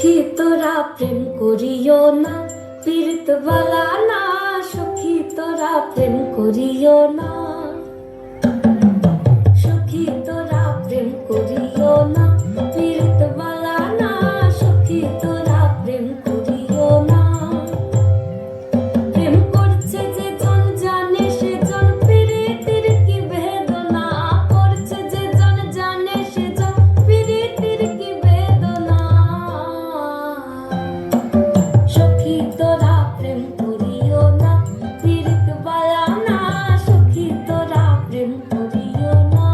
সখী তোরা প্রেম করিও না, পীড়িত বালা না। সখী তোরা প্রেম করিও না, সখী তোরা প্রেম করিও না, পীড়িত বালা না। সখী তোরা প্রেম করিও না। প্রেম করছে যে জন জানে সে জন পীড়িতের কি বেদনা। করছে যে জন জানে সে জন পীড়িতের কি বেদনা। সখী তোরা প্রেম করিও না, পীড়িত বালা না। সখী তোরা প্রেম করিও না।